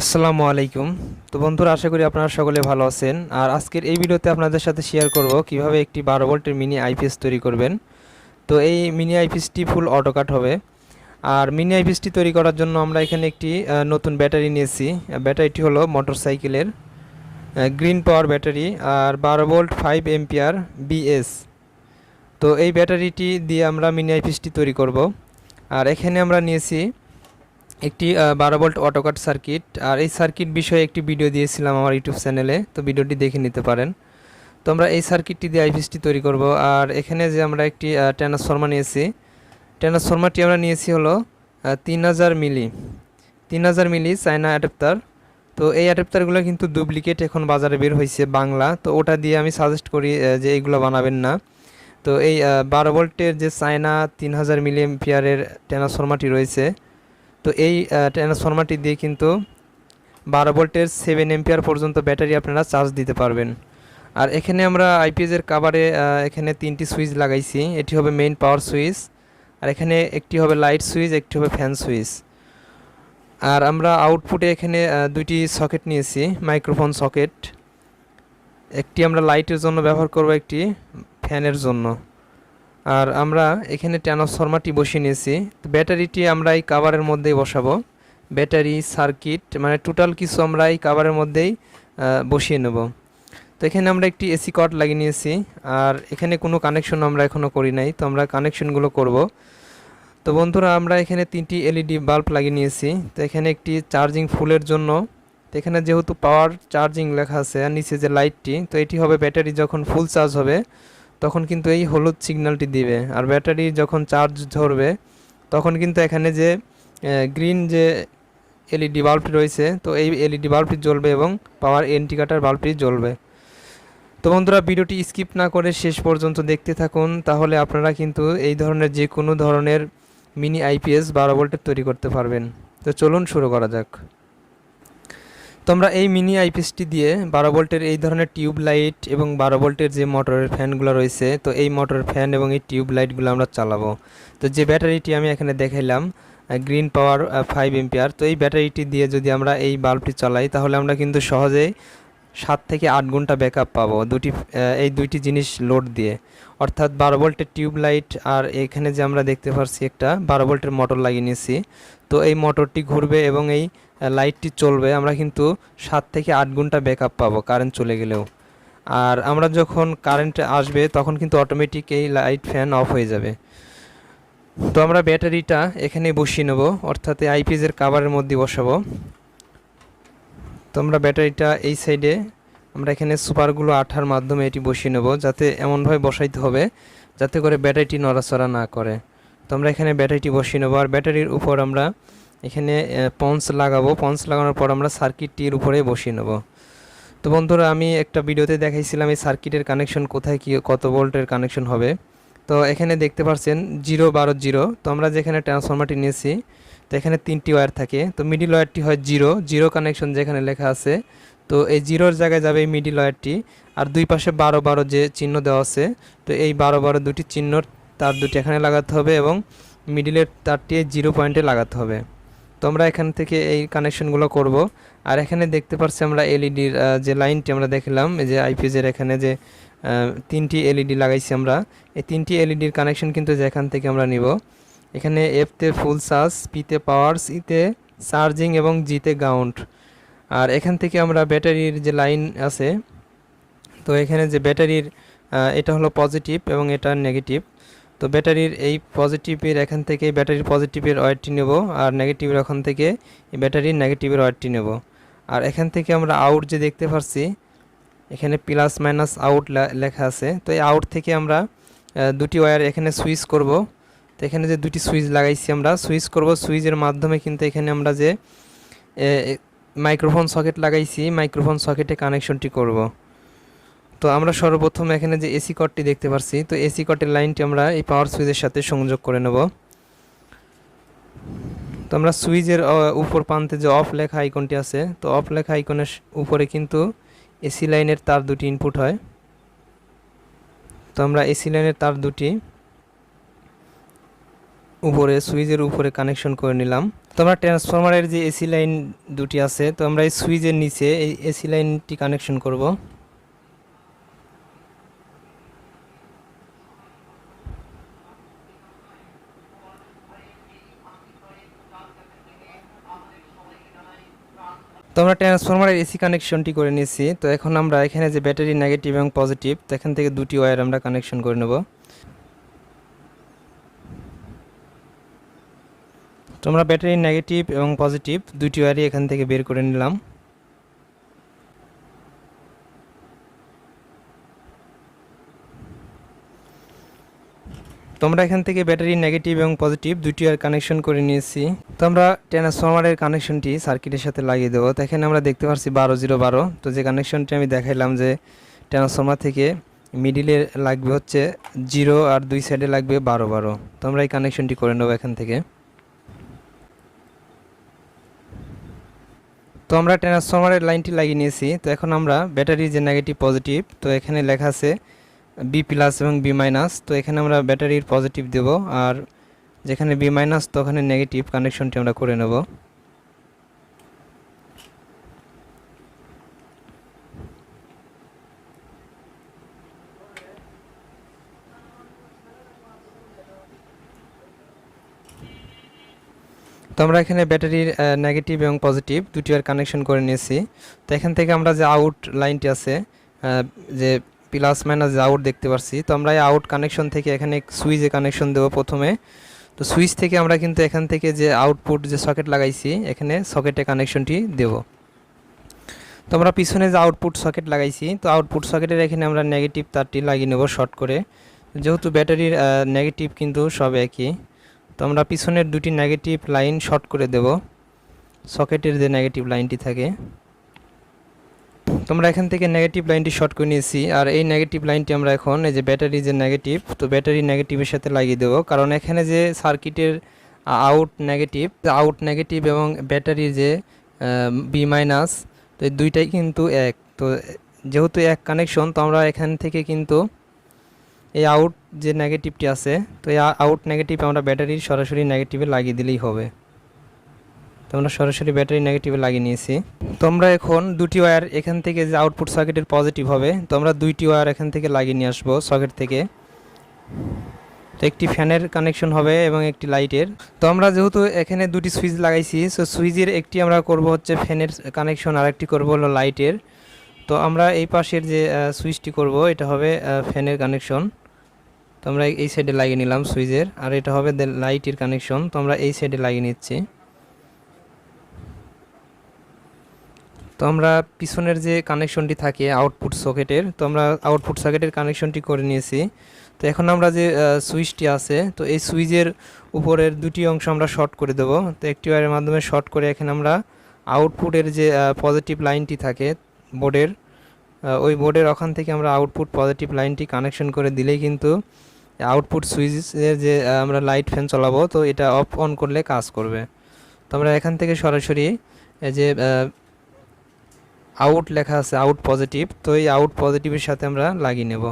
আসসালামু আলাইকুম। তো বন্ধুরা, আশা করি আপনারা সকলে ভালো আছেন। আর আজকের এই ভিডিওতে আপনাদের সাথে শেয়ার করব কিভাবে একটি 12 ভোল্টের মিনি আইপিএস তৈরি করবেন। তো এই মিনি আইপিএসটি ফুল অটোকাট হবে। আর মিনি আইপিএসটি তৈরি করার জন্য আমরা এখানে একটি নতুন ব্যাটারি নিয়েছি। ব্যাটারিটি হলো মোটরসাইকেলের গ্রিন পাওয়ার ব্যাটারি, আর 12 ভোল্ট 5 এম্পিয়ার বিএস। তো এই ব্যাটারিটি দিয়ে আমরা মিনি আইপিএসটি তৈরি করব। আর এখানে আমরা নিয়েছি একটি 12 ভোল্ট অটোকাট সার্কিট। আর এই সার্কিট বিষয়ে একটি ভিডিও দিয়েছিলাম আমার ইউটিউব চ্যানেলে, তো ভিডিওটি দেখে নিতে পারেন। তো আমরা এই সার্কিটটি দিয়ে আইপিএসটি তৈরি করব। আর এখানে যে আমরা একটি ট্রান্সফরমার নিয়েছি, ট্রান্সফরমারটি আমরা নিয়েছি হলো 3000 মিলি চায়না অ্যাডাপ্টার। তো এই অ্যাডাপ্টারগুলো কিন্তু ডুপ্লিকেট এখন বাজারে বের হয়েছে বাংলা, তো ওটা দিয়ে আমি সাজেস্ট করি যে এইগুলো বানাবেন না। তো এই 12 ভোল্টের যে চায়না 3000 মিলি এম্পিয়ারের ট্রান্সফরমারটি রয়েছে, তো এই ট্রান্সফরমারটি দিয়ে কিন্তু 12 ভোল্টের 7 এম্পিয়ার পর্যন্ত ব্যাটারি আপনারা চার্জ দিতে পারবেন। আর এখানে আমরা আইপিএসের কাভারে এখানে 3টি সুইচ লাগাইছি। এটি হবে মেইন পাওয়ার সুইচ, আর এখানে একটি হবে লাইট সুইচ, একটি হবে ফ্যান সুইচ। আর আমরা আউটপুটে এখানে 2টি সকেট নিয়েছি, মাইক্রোফোন সকেট। একটি আমরা লাইটের জন্য ব্যবহার করব, একটি ফ্যানের জন্য। আর আমরা এখানে ট্রান্সফরমারটি বসিয়ে নিয়েছি। তো ব্যাটারিটি আমরা এই কাভারের মধ্যেই বসাবো। ব্যাটারি সার্কিট মানে টোটাল কিছু আমরা এই কাভারের মধ্যেই বসিয়ে নেব। তো এখানে আমরা একটি এসি কর্ড লাগিয়ে নিয়েছি। আর এখানে কোনো কানেকশন আমরা এখনও করি নাই, তো আমরা কানেকশনগুলো করব। তো বন্ধুরা, আমরা এখানে 3টি এলইডি বাল্ব লাগিয়ে নিয়েছি। তো এখানে একটি চার্জিং ফুলের জন্য। তো এখানে যেহেতু পাওয়ার চার্জিং লেখা আছে আর নিচে যে লাইটটি, তো এটি হবে ব্যাটারি যখন ফুল চার্জ হবে তখন কিন্তু এই হলুদ সিগন্যালটি দিবে। আর ব্যাটারি যখন চার্জ ধরবে তখন কিন্তু এখানে যে গ্রিন যে এলইডি বাল্বটি রয়েছে, তো এই এলইডি বাল্বটি জ্বলবে এবং পাওয়ার ইন্ডিকেটর বাল্বটি জ্বলবে। তো বন্ধুরা, ভিডিওটি স্কিপ না করে শেষ পর্যন্ত দেখতে থাকুন, তাহলে আপনারা কিন্তু এই ধরনের যে কোনো ধরনের মিনি আইপিএস 12 ভোল্টের তৈরি করতে পারবেন। তো চলুন শুরু করা যাক। তো আমরা এই মিনি আইপিএসটি দিয়ে 12 ভোল্টের এই ধরনের টিউব লাইট এবং 12 ভোল্টের যে মোটরের ফ্যানগুলো রয়েছে, তো এই মোটরের ফ্যান এবং এই টিউব লাইটগুলো আমরা চালাবো। তো যে ব্যাটারিটি আমি এখানে দেখাইলাম গ্রিন পাওয়ার 5 এম্পিয়ার, তো এই ব্যাটারিটি দিয়ে যদি আমরা এই বাল্বটি চালাই তাহলে আমরা কিন্তু সহজেই 7 থেকে 8 ঘন্টা ব্যাকআপ পাবো এই দুইটি জিনিস লোড দিয়ে। অর্থাৎ 12 ভোল্টের টিউব লাইট, আর এখানে যে আমরা দেখতে পাচ্ছি একটা 12 ভোল্টের মোটর লাগিয়ে নিয়েছি। তো এই মোটরটি ঘুরবে এবং এই লাইটটি চলবে। আমরা কিন্তু 7 থেকে 8 ঘন্টা ব্যাকআপ পাবো কারেন্ট চলে গেলেও। আর আমরা যখন কারেন্ট আসবে তখন কিন্তু অটোমেটিক এই লাইট ফ্যান অফ হয়ে যাবে। তো আমরা ব্যাটারিটা এখানে বসিয়ে নেব, অর্থাৎ আইপিএসের কাভারের মধ্যে বসাবো। তো আমরা ব্যাটারিটা এই সাইডে আমরা এখানে সুপারগুলো আঠার মাধ্যমে এটি বসিয়ে নেব, যাতে এমনভাবে বসাইতে হবে যাতে করে ব্যাটারিটি নড়াচড়া না করে। তো আমরা এখানে ব্যাটারিটি বসিয়ে নেব। আর ব্যাটারির উপর আমরা এখানে পঞ্চ লাগাবো। পঞ্চ লাগানোর পর আমরা সার্কিটটির উপরে বসিয়ে নেব। তো বন্ধুরা, আমি একটা ভিডিওতে দেখাইছিলাম এই সার্কিটের কানেকশন কোথায় কি কত ভোল্টের কানেকশন হবে। তো এখানে দেখতে পাচ্ছেন 0 12 0। তো আমরা যেখানে ট্রান্সফরমারটি নিয়েছি, তো এখানে 3টি ওয়্যার থাকে। তো মিডিল ওয়্যারটি হয় 0 কানেকশন যেখানে লেখা আছে, তো এই 0-র জায়গায় যাবে এই মিডিল ওয়্যারটি। আর দুই পাশে 12 12 যে চিহ্ন দেওয়া আছে, তো এই 12 12 দুটি চিহ্ন তার দুটি এখানে লাগাতে হবে এবং মিডিলের তারটি 0 পয়েন্টে লাগাতে হবে। তো আমরা এখান থেকে এই কানেকশনগুলো করব। আর এখানে দেখতে পাচ্ছি আমরা এলইডির যে লাইনটি আমরা দেখলাম, এই যে আইপিএসের এখানে যে 3টি এলইডি লাগাইছি আমরা, এই 3টি এলইডির কানেকশন কিন্তু যেখান থেকে আমরা নিব। এখানে এফতে ফুল চার্জ, পিতে পাওয়ার, সিতে চার্জিং এবং জিতে গ্রাউন্ড। আর এখান থেকে আমরা ব্যাটারির যে লাইন আছে, তো এখানে যে ব্যাটারির এটা হলো পজিটিভ এবং এটা নেগেটিভ। তো ব্যাটারির এই পজিটিভের এখান থেকে ব্যাটারির পজিটিভের ওয়্যারটি নেব, আর নেগেটিভের ওখান থেকে এই ব্যাটারির নেগেটিভের ওয়্যারটি নেব। আর এখান থেকে আমরা আউট যে দেখতে পাচ্ছি, এখানে প্লাস মাইনাস আউট লেখা আছে, তো এই আউট থেকে আমরা দুটি ওয়্যার এখানে সুইচ করব। তো এখানে যে দুটি সুইচ লাগাইছি আমরা সুইচ করব, সুইচের মাধ্যমে কিন্তু এখানে আমরা যে মাইক্রোফোন সকেট লাগাইছি, মাইক্রোফোন সকেটে কানেকশনটি করব। তো আমরা সর্বপ্রথম এখানে যে এসি কর্ডটি দেখতে পাচ্ছি, তো এসি কর্ডের লাইনটি আমরা এই পাওয়ার সুইচের সাথে সংযোগ করে নেব। তো আমরা সুইচের উপর প্রান্তে যে অফ লেখা আইকনটি আছে, তো অফ লেখা আইকনের উপরে কিন্তু এসি লাইনের তার দুটি ইনপুট হয়। তো আমরা এসি লাইনের তার দুটি উপরে সুইচের উপরে কানেকশন করে নিলাম। তো আমরা ট্রান্সফরমারের যে এসি লাইন দুটি আছে, তো আমরা এই সুইচের নিচে এই এসি লাইনটি কানেকশন করব। তো আমরা ট্রান্সফরমারের এসি কানেকশনটি করে নিয়েছি। তো এখন আমরা এখানে যে ব্যাটারি নেগেটিভ এবং পজিটিভ, তো এখান থেকে দুটি ওয়্যার আমরা কানেকশন করে নেব। তো আমরা ব্যাটারি নেগেটিভ এবং পজিটিভ দুটি ওয়্যারই এখান থেকে বের করে নিলাম। তো আমরা এখান থেকে ব্যাটারি নেগেটিভ এবং পজিটিভ দুটি ওয়্যার কানেকশন করে নিয়েছি। তো আমরা ট্রান্সফরমারের কানেকশনটি সার্কিটের সাথে লাগিয়ে দেবো। তো এখানে আমরা দেখতে পাচ্ছি 12-0-12। তো যে কানেকশনটি আমি দেখাইলাম যে ট্রান্সফরমার থেকে মিডিলে লাগবে হচ্ছে 0 আর দুই সাইডে লাগবে 12-12। তো আমরা এই কানেকশনটি করে নেবো এখান থেকে। তো আমরা ট্রান্সফরমারের লাইনটি লাগিয়ে নিয়েছি। তো এখন আমরা ব্যাটারির যে নেগেটিভ পজিটিভ, তো এখানে লেখা আছে বি প্লাস এবং বি মাইনাস। তো এখানে আমরা ব্যাটারির পজিটিভ দেব, আর যেখানে বি মাইনাস তো ওখানে নেগেটিভ কানেকশনটি আমরা করে নেব। তো আমরা এখানে ব্যাটারির নেগেটিভ এবং পজিটিভ দুটি আর কানেকশন করে নিয়েছি। তো এখান থেকে আমরা যে আউট লাইনটি আছে, যে প্লাস মাইনাস যে আউট দেখতে পাচ্ছি, তো আমরা এই আউট কানেকশন থেকে এখানে সুইচে কানেকশন দেবো প্রথমে। তো সুইচ থেকে আমরা কিন্তু এখান থেকে যে আউটপুট যে সকেট লাগাইছি, এখানে সকেটে কানেকশনটি দেব। তো আমরা পিছনে যে আউটপুট সকেট লাগাইছি, তো আউটপুট সকেটের এখানে আমরা নেগেটিভ তারটি লাগিয়ে নেব শর্ট করে, যেহেতু ব্যাটারির নেগেটিভ কিন্তু সব একই। তো আমরা পিছনের দুটি নেগেটিভ লাইন শর্ট করে দেব সকেটের যে নেগেটিভ লাইনটি থাকে। তোমরা এখান থেকে নেগেটিভ লাইনটি শর্ট করে নিয়েছি, আর এই নেগেটিভ লাইনটি আমরা এখন এই যে ব্যাটারি যে নেগেটিভ, তো ব্যাটারি নেগেটিভের সাথে লাগিয়ে দেবো, কারণ এখানে যে সার্কিটের আউট নেগেটিভ এবং ব্যাটারির যে বি মাইনাস, তো এই দুইটাই কিন্তু এক। তো যেহেতু এক কানেকশন, তো আমরা এখান থেকে কিন্তু এই আউট যে নেগেটিভটি আছে, তো এই আউট নেগেটিভ আমরা ব্যাটারির সরাসরি নেগেটিভে লাগিয়ে দিলেই হবে। তো আমরা সরাসরি ব্যাটারি নেগেটিভে লাগিয়ে নিয়েছি। তো আমরা এখন দুটি ওয়্যার এখান থেকে যে আউটপুট সকেটের পজিটিভ হবে, তো আমরা দুইটি ওয়্যার এখান থেকে লাগিয়ে নিয়ে আসবো সকেট থেকে। তো একটি ফ্যানের কানেকশন হবে এবং একটি লাইটের। তো আমরা যেহেতু এখানে দুটি সুইচ লাগাইছি, সো সুইচের একটি আমরা করব হচ্ছে ফ্যানের কানেকশন, আর একটি করবো হলো লাইটের। তো আমরা এই পাশের যে সুইচটি করব, এটা হবে ফ্যানের কানেকশন। তো আমরা এই সাইডে লাগিয়ে নিলাম সুইচের, আর এটা হবে লাইটের কানেকশন। তো আমরা এই সাইডে লাগিয়ে নিচ্ছি। তো আমরা পিছনের যে কানেকশনটি থাকে আউটপুট সকেটের, তো আমরা আউটপুট সকেটের কানেকশনটি করে নিয়েছি। তো এখন আমরা যে সুইচটি আছে, তো এই সুইচের উপরের দুটি অংশ আমরা শর্ট করে দেব। তো একটি ওয়্যারের মাধ্যমে শর্ট করে এখানে আমরা আউটপুটের যে পজিটিভ লাইনটি থাকে বোর্ডের, ওই বোর্ডের ওখান থেকে আমরা আউটপুট পজিটিভ লাইনটি কানেকশন করে দিলেই কিন্তু আউটপুট সুইচের যে আমরা লাইট ফ্যান চালাবো, তো এটা অফ অন করলে কাজ করবে। তো আমরা এখান থেকে সরাসরি যে আউট লেখা আছে আউট পজিটিভ, তো এই আউট পজিটিভের সাথে আমরা লাগিয়ে নেব।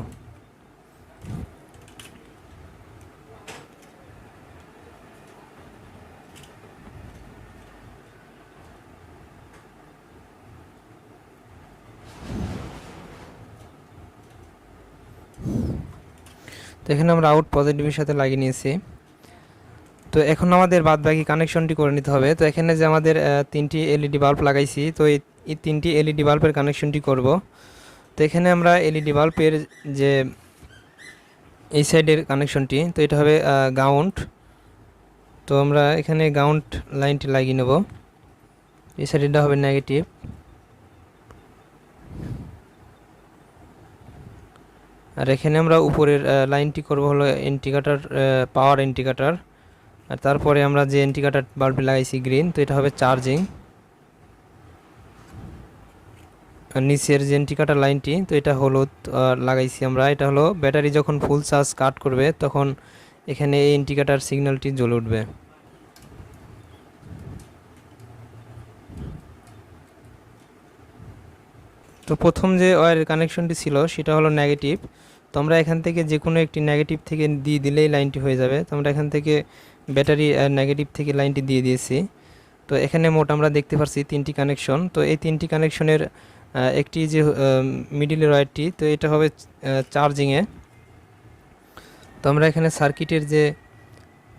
তো এখানে আমরা আউট পজিটিভের সাথে লাগিয়ে নিয়েছি। তো এখন আমাদের বাদ বাকি কানেকশনটি করে নিতে হবে। তো এখানে যে আমাদের তিনটি এলইডি বাল্ব লাগাইছি, তো এই তিনটি এলইডি বাল্বের কানেকশনটি করব। তো এখানে আমরা এলইডি বাল্বের যে এই সাইডের কানেকশনটি, তো এটা হবে গ্রাউন্ড। তো আমরা এখানে গ্রাউন্ড লাইনটি লাগিয়ে নেব। এই সাইডেরটা হবে নেগেটিভ, আর এখানে আমরা উপরের লাইনটি করব হলো ইন্ডিকেটর, পাওয়ার ইন্ডিকেটর। আর তারপরে আমরা যে ইন্ডিকেটর বাল্বটি লাগাইছি গ্রিন, তো এটা হবে চার্জিং। আর নিচের যে ইন্ডিকেটর লাইনটি, তো এটা হলুদ লাগাইছি আমরা, এটা হলো ব্যাটারি যখন ফুল চার্জ কাট করবে তখন এখানে এই ইন্ডিকেটর সিগন্যালটি জ্বলে উঠবে। তো প্রথম যে ওয়্যারের কানেকশনটি ছিল সেটা হলো নেগেটিভ। তো আমরা এখান থেকে যে কোনো একটি নেগেটিভ থেকে দিয়ে দিলেই লাইনটি হয়ে যাবে। তো আমরা এখান থেকে ব্যাটারি নেগেটিভ থেকে লাইনটি দিয়ে দিয়েছি। তো এখানে মোট আমরা দেখতে পাচ্ছি 3টি কানেকশন। তো এই 3টি কানেকশনের একটি যে মিডিল ওয়্যারটি, তো এটা হবে চার্জিংয়ে। তো আমরা এখানে সার্কিটের যে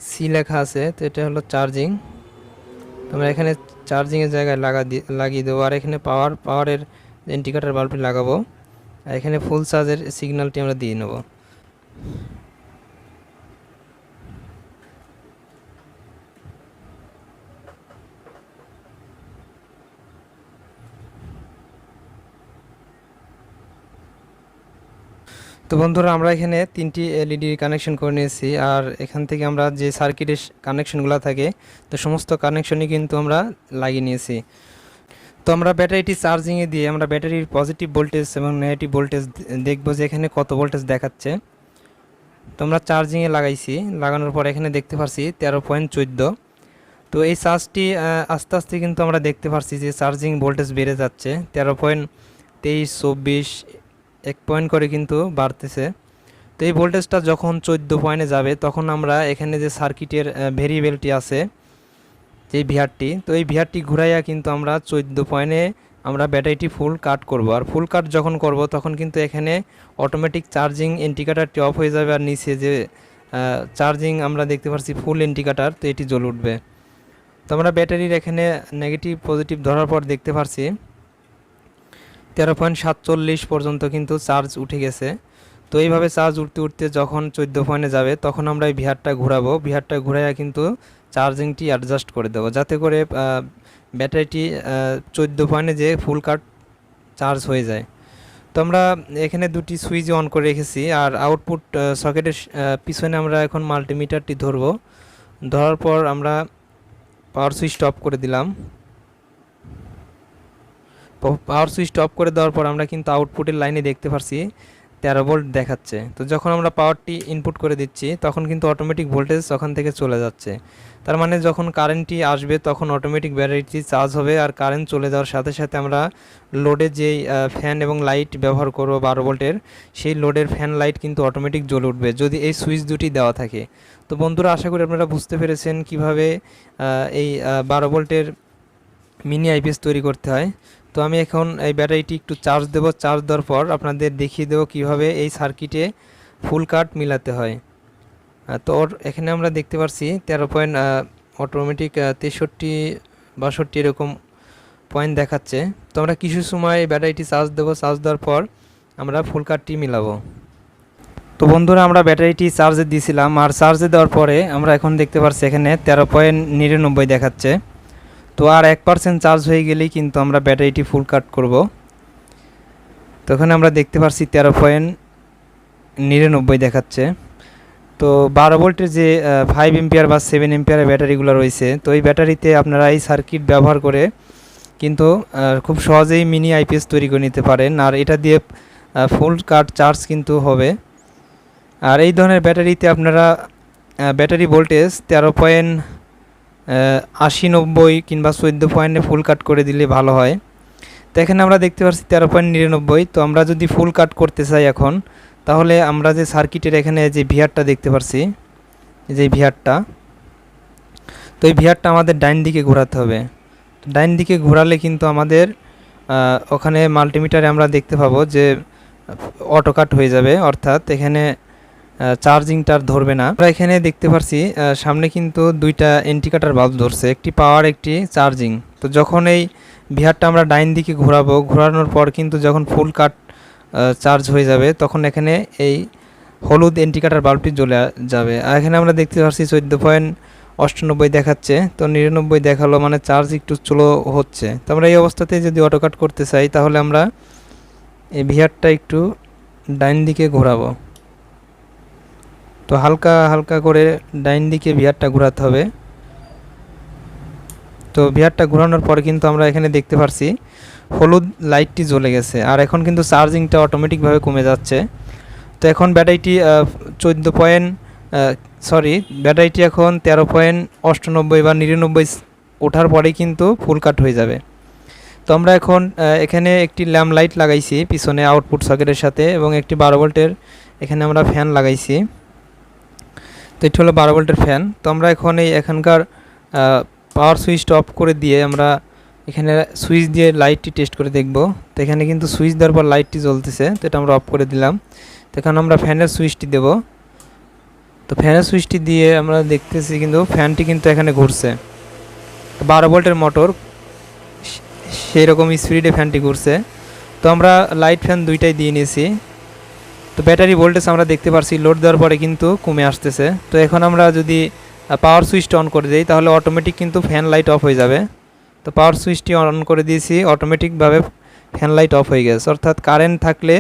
সি লেখা আছে, তো এটা হলো চার্জিং। তো আমরা এখানে চার্জিংয়ের জায়গায় লাগিয়ে দেবো। আর এখানে পাওয়ারের ইন্ডিকেটর বাল্বটি লাগাবো। আর এখানে ফুল চার্জের সিগন্যালটি আমরা দিয়ে নেব। তো বন্ধুরা, আমরা এখানে 3টি এলইডি কানেকশন করে নিয়েছি। আর এখান থেকে আমরা যে সার্কিটের কানেকশনগুলো থাকে, তো সমস্ত কানেকশনই কিন্তু আমরা লাগিয়ে নিয়েছি। তো আমরা ব্যাটারিটি চার্জিংয়ে দিয়ে আমরা ব্যাটারির পজিটিভ ভোল্টেজ এবং নেগেটিভ ভোল্টেজ দেখব যে এখানে কত ভোল্টেজ দেখাচ্ছে। তো আমরা চার্জিংয়ে লাগাইছি, লাগানোর পর এখানে দেখতে পাচ্ছি 13.14। তো এই চার্জটি আস্তে আস্তে কিন্তু আমরা দেখতে পাচ্ছি যে চার্জিং ভোল্টেজ বেড়ে যাচ্ছে, 13.23, 24, 1 পয়েন্ট করে কিন্তু বাড়তেছে। তো এই ভোল্টেজটা যখন 14 পয়েন্টে যাবে, তখন আমরা এখানে যে সার্কিটের ভেরিয়েবলটি আছে, যে ভিআরটি, তো এই ভিআরটি ঘুরাইয়া কিন্তু আমরা 14 পয়েন্টে আমরা ব্যাটারিটি ফুল কাট করব। আর ফুল কাট যখন করব, তখন কিন্তু এখানে অটোমেটিক চার্জিং ইন্ডিকেটারটি অফ হয়ে যাবে। আর নিচে যে চার্জিং আমরা দেখতে পাচ্ছি ফুল ইন্ডিকেটার, তো এটি জ্বলে উঠবে। তো আমরা ব্যাটারির এখানে নেগেটিভ পজিটিভ ধরার পর দেখতে পাচ্ছি 13.47 পর্যন্ত কিন্তু চার্জ উঠে গেছে। তো এইভাবে চার্জ উঠতে উঠতে যখন 14 পয়েন্টে যাবে, তখন আমরা এই ভিআরটা ঘোরাবো। ভিআরটা ঘুরাইয়া কিন্তু চার্জিংটি অ্যাডজাস্ট করে দেবো, যাতে করে ব্যাটারিটি 14 পয়েন্টে যে ফুল কাট চার্জ হয়ে যায়। তো আমরা এখানে দুটি সুইচ অন করে রেখেছি। আর আউটপুট সকেটের পিছনে আমরা এখন মাল্টিমিটারটি ধরবো। ধরার পর আমরা পাওয়ার সুইচটা অফ করে দিলাম। পাওয়ার সুইচটা অফ করে দেওয়ার পর আমরা কিন্তু আউটপুটের লাইনে দেখতে পাচ্ছি 13 ভোল্ট দেখাচ্ছে। তো যখন আমরা পাওয়ারটি ইনপুট করে দিচ্ছি, তখন কিন্তু অটোমেটিক ভোল্টেজ ওখান থেকে চলে যাচ্ছে। তার মানে যখন কারেন্টটি আসবে, তখন অটোমেটিক ব্যাটারিটি চার্জ হবে। আর কারেন্ট চলে যাওয়ার সাথে সাথে আমরা লোডের যেই ফ্যান এবং লাইট ব্যবহার করব 12 ভোল্টের, সেই লোডের ফ্যান লাইট কিন্তু অটোমেটিক জ্বলে উঠবে যদি এই সুইচ দুটি দেওয়া থাকে। তো বন্ধুরা, আশা করি আপনারা বুঝতে পেরেছেন কিভাবে এই 12 ভোল্টের মিনি আইপিএস তৈরি করতে হয়। তো আমি এখন এই ব্যাটারিটি একটু চার্জ দেব। চার্জ দেওয়ার পর আপনাদের দেখিয়ে দেবো কীভাবে এই সার্কিটে ফুল কাট মিলাতে হয়। তো এখানে আমরা দেখতে পাচ্ছি 13 পয়েন্ট অটোমেটিক 63-62 এরকম পয়েন্ট দেখাচ্ছে। তো আমরা কিছু সময় ব্যাটারিটি চার্জ দেবো। চার্জ দেওয়ার পর আমরা ফুল কাটটি মিলাবো। তো বন্ধুরা, আমরা ব্যাটারিটি চার্জে দিয়েছিলাম। আর চার্জে দেওয়ার পরে আমরা এখন দেখতে পাচ্ছি এখানে 13.99 দেখাচ্ছে। তো আর 1% চার্জ হয়ে গেলেই কিন্তু আমরা ব্যাটারিটি ফুল কাট করব। তো এখানে আমরা দেখতে পাচ্ছি 13.99 দেখাচ্ছে। তো 12 ভোল্টের যে 5 এম্পিয়ার বা 7 এম্পিয়ারের ব্যাটারিগুলো রয়েছে, তো এই ব্যাটারিতে আপনারা এই সার্কিট ব্যবহার করে কিন্তু খুব সহজেই মিনি আইপিএস তৈরি করে নিতে পারেন। আর এটা দিয়ে ফুল কাট চার্জ কিন্তু হবে। আর এই ধরনের ব্যাটারিতে আপনারা ব্যাটারি ভোল্টেজ 13.80-90 কিংবা 14 পয়েন্টে ফুল কাট করে দিলে ভালো হয়। তো এখানে আমরা দেখতে পাচ্ছি 13.99। তো আমরা যদি ফুল কাট করতে চাই এখন, তাহলে আমরা যে সার্কিটের এখানে যে ভিআরটা দেখতে পাচ্ছি, যে ভিআরটা, তো এই ভিআরটা আমাদের ডাইন দিকে ঘোরাতে হবে। ডাইন দিকে ঘোরালে কিন্তু আমাদের ওখানে মাল্টিমিটারে আমরা দেখতে পাবো যে অটো কাট হয়ে যাবে, অর্থাৎ এখানে চার্জিংটা ধরবে না। আমরা এখানে দেখতে পাচ্ছি সামনে কিন্তু দুইটা ইন্ডিকেটর বাল্ব ধরছে, একটি পাওয়ার, একটি চার্জিং। তো যখন এই ভিআরটা আমরা ডাইন দিকে ঘোরাবো, ঘোরানোর পর কিন্তু যখন ফুল কাট চার্জ হয়ে যাবে, তখন এখানে এই হলুদ ইন্ডিকেটর বাল্বটি জ্বলে যাবে। আর এখানে আমরা দেখতে পাচ্ছি 14.98 দেখাচ্ছে। তো 99 দেখালো, মানে চার্জ একটু স্লো হচ্ছে। তো আমরা এই অবস্থাতে যদি অটো কাট করতে চাই, তাহলে আমরা এই ভিআরটা একটু ডাইন দিকে ঘোরাবো। তো হালকা হালকা করে ডাইন দিকে ভিআরটা ঘোরাতে হবে। তো ভিআরটা ঘোরানোর পরে কিন্তু আমরা এখানে দেখতে পাচ্ছি হলুদ লাইটটি জ্বলে গেছে। আর এখন কিন্তু চার্জিংটা অটোমেটিকভাবে কমে যাচ্ছে। তো এখন ব্যাটারিটি 14 পয়েন্ট ব্যাটারিটি এখন 13.98 বা 99 ওঠার পরেই কিন্তু ফুল কাট হয়ে যাবে। তো আমরা এখন এখানে একটি ল্যাম্প লাইট লাগাইছি পিছনে আউটপুট সকেটের সাথে, এবং একটি 12 ভোল্টের এখানে আমরা ফ্যান লাগাইছি। তো তো এটা হলো 12 ভোল্টের ফ্যান। তো আমরা এখন এখানকার পাওয়ার সুইচটা অফ করে দিয়ে আমরা এখানে সুইচ দিয়ে লাইটটি টেস্ট করে দেখব। তো এখানে কিন্তু সুইচ দেওয়ার পর লাইটটি জ্বলতেছে, তো এটা আমরা অফ করে দিলাম। তো এখন আমরা ফ্যানের সুইচটি দেব। তো ফ্যানের সুইচটি দিয়ে আমরা দেখতেছি কিন্তু ফ্যানটি কিন্তু এখানে ঘুরছে। 12 ভোল্টের মোটর, সেই রকম স্পিডে ফ্যানটি ঘুরছে। তো আমরা লাইট ফ্যান দুইটাই দিয়ে নিয়েছি। তো ব্যাটারি ভোল্টেজ আমরা দেখতে পাচ্ছি লোড দেওয়ার পরে কিন্তু কমে আসতেছে। তো এখন আমরা যদি পাওয়ার সুইচটা অন করে দিই তাহলে অটোমেটিক কিন্তু ফ্যান লাইট অফ হয়ে যাবে। তো পাওয়ার সুইচটি অন করে দিয়েছি, অটোমেটিকভাবে ফ্যান লাইট অফ হয়ে গেছে। অর্থাৎ কারেন্ট থাকলে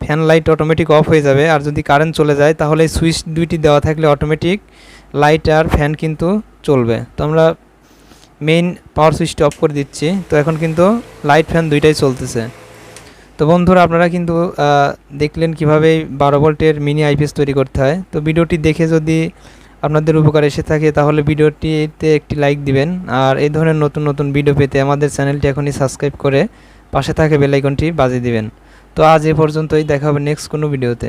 ফ্যান লাইট অটোমেটিক অফ হয়ে যাবে, আর যদি কারেন্ট চলে যায় তাহলে সুইচ দুইটি দেওয়া থাকলে অটোমেটিক লাইট আর ফ্যান কিন্তু চলবে। তো আমরা মেইন পাওয়ার সুইচটি অফ করে দিচ্ছি। তো এখন কিন্তু লাইট ফ্যান দুইটাই চলতেছে। তো বন্ধুরা, আপনারা কিন্তু দেখলেন কীভাবে 12 ভোল্টের মিনি আইপিএস তৈরি করতে হয়। তো ভিডিওটি দেখে যদি আপনাদের উপকার এসে থাকে তাহলে ভিডিওটিতে একটি লাইক দিবেন, আর এই ধরনের নতুন নতুন ভিডিও পেতে আমাদের চ্যানেলটি এখনই সাবস্ক্রাইব করে পাশে থাকে বেল আইকনটি বাজিয়ে দিবেন। তো আজ এ পর্যন্তই, দেখা হবে নেক্সট কোনো ভিডিওতে।